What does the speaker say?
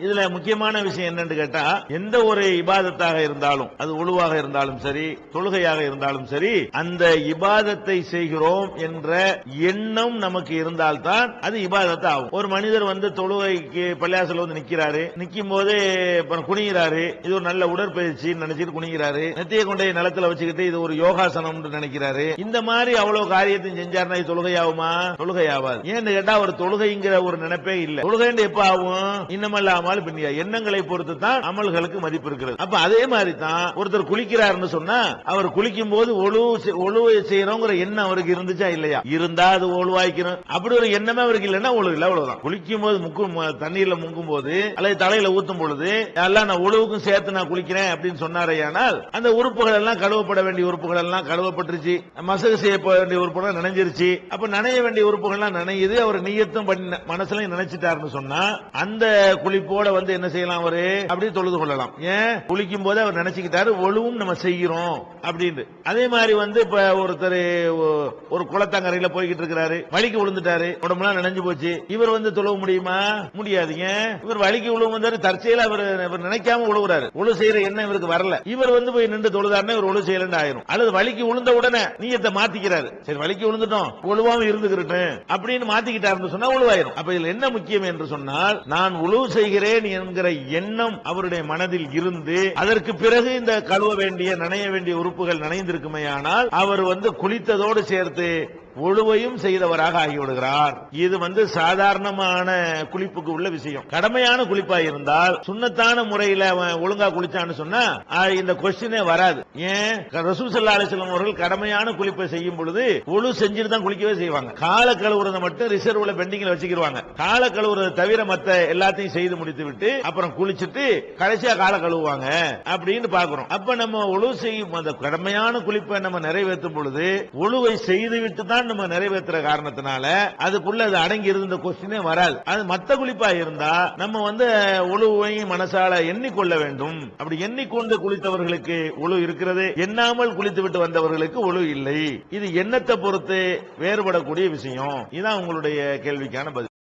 இதுல முக்கியமான விஷயம் என்னன்னு கேட்டா, எந்த ஒரு இபாதத்தாக இருந்தாலும், அது உழுவாக இருந்தாலும் சரி, தொழுகையாக இருந்தாலும் சரி, அந்த இபாதத்தை செய்கிறோம் என்ற எண்ணம் நமக்கு இருந்தால்தான் அது இபாதத் ஆகும். ஒரு மனிதர் தொழுகைக்கு பள்ளியாசல் நிக்கிறாரு, நிக்கும் போது குனிகிறாரு, இது ஒரு நல்ல உடற்பயிற்சி நினைச்சிட்டு குனிகிறாரு, நெத்தியை கொண்டே நிலத்துல வச்சுக்கிட்டு இது ஒரு யோகாசனம் நினைக்கிறாரு. இந்த மாதிரி அவ்வளவு காரியத்தையும் செஞ்சாருன்னா தொழுகை ஆகுமா? தொழுகை ஆகாது. ஏன்னு கேட்டா ஒரு தொழுகைங்கிற ஒரு நினைப்பே இல்ல. தொழுகை எப்ப ஆகும்? இன்னமல்லாமல் பின்னியா எண்ணங்களை பொறுத்து தான் அமல்களுக்கு மதிப்பு இருக்கிறது. அப்ப அதே மாதிரி தான் ஒருத்தர் குளிக்கிறாருன்னு சொன்னா, அவர் குளிக்கும் போது ஒழுவை செய்யறோங்கிற எண்ணம் அவருக்கு இருந்துச்சா இல்லையா? இருந்தா அது ஒழுவாய்க்கணும். அப்படி ஒரு எண்ணமே அவருக்கு இல்லைன்னா ஒழு இல்ல, அவ்வளவுதான். குளிக்கும் போது தண்ணீர்ல முங்கும் போது அல்லது தலையில ஊத்தும் பொழுது எல்லாம் நான் ஒழுவுக்கும் சேர்த்து நான் குளிக்கிறேன் அப்படின்னு சொன்னாரையானால், அந்த உறுப்புகள் எல்லாம் கழுவப்பட வேண்டிய உறுப்புகள் எல்லாம் கழுவப்பட்டுருச்சு, மசகு செய்யப்பட வேண்டிய உறுப்புகள் நனைஞ்சிருச்சு. அப்ப நனைய வேண்டிய உறுப்புகள் எல்லாம் நனையுது, அவர் நியத்தும் மனசுல நினைச்சிட்டாருன்னு சொன்னா, அந்த குளிப்போட என்ன செய்யலாம்? அவரு அப்படி தொழுது கொள்ளலாம். ஏன்? குளிக்கும் போது அவர் நினைச்சுக்கிட்டாரு ஒழுவும் நம்ம செய்கிறோம் அப்படின்னு. அதே மாதிரி இப்ப ஒருத்தர் ஒரு குளத்தங்கரையில போய்கிட்டு இருக்கிறாரு, வலிக்கு விழுந்துட்டாரு, உடம்புலாம் நினைஞ்சு போச்சு. இவர் தொழுவ முடியுமா? முடியாதுங்க. இவர் வலிக்கு விழுந்தாரு, தற்செயல அவர் நினைக்காம உழுவுறாரு, ஒழு செய்யற எண்ணம் இவருக்கு வரல. இவர் போய் நின்று தொழுதாருன்னா இவர் ஒழு செய்யலன்னு ஆயிரும். அல்லது வலிக்கு விழுந்த உடனே நீயத்தை மாத்திக்கிறாரு, சரி வலிக்கு விழுந்துட்டோம் ஒழுவாம இருந்துக்கிறேன் அப்படின்னு மாத்திக்கிட்டாருன்னு சொன்னா ஒழுவாயிரும். அப்ப இதுல என்ன முக்கியம் என்று சொன்னால், நான் உழவு செய்கிறேன் என்கிற எண்ணம் அவருடைய மனதில் இருந்து, அதற்கு பிறகு இந்த கழுவ வேண்டிய நனைய வேண்டிய உறுப்புகள் நனைந்திருக்குமேயானால் அவர் குளித்ததோடு சேர்த்து ஒழுவையும் செய்தவராக ஆகிவிடுகிறார். இது சாதாரணமான குளிப்புக்கு உள்ள விஷயம். கடமையான குளிப்பா இருந்தால், சுன்னத்தான முறையில் ஒழுங்கா குளிச்சான்னு சொன்னா இந்த கொஸ்டினே வராது. ஏன்? ரசூல் ஸல்லல்லாஹு அலைஹி வஸல்லம் அவர்கள் கடமையான குளிப்பை செய்யும் பொழுது ஒழு செஞ்சுட்டு தான் குளிக்கவே செய்வாங்க. கால கழுவுறதை மட்டும் ரிசர்வ்ல பெண்டிங்ல வச்சுக்கிடுவாங்க. கால கழுவுறதை தவிர மத்த எல்லாத்தையும் செய்து முடித்து விட்டு அப்புறம் குளிச்சுட்டு கடைசியா கால கழுவுவாங்க அப்படின்னு பாக்குறோம். அப்ப நம்ம ஒழு செய்யும் அந்த கடமையான குளிப்பை நம்ம நிறைவேற்றும் பொழுது ஒழுவை செய்துவிட்டு தான் நம்ம நிறைவேற்ற காரணத்தினால அதுக்குள்ள அது அடங்கி இருந்த கொஸ்டினே வராது. அது மத்த குளிப்பா இருந்தா நம்ம ஒழுவை மனசால எண்ணிக்கொள்ள வேண்டும். அப்படி எண்ணிக்கொண்டு குளித்தவர்களுக்கு ஒழு இருக்கிறது, எண்ணாமல் குளித்து விட்டு வந்தவர்களுக்கு ஒழு இல்லை. இது எண்ணத்தை பொறுத்து வேறுபடக்கூடிய விஷயம். இதுதான் உங்களுடைய கேள்விக்கான பதில்.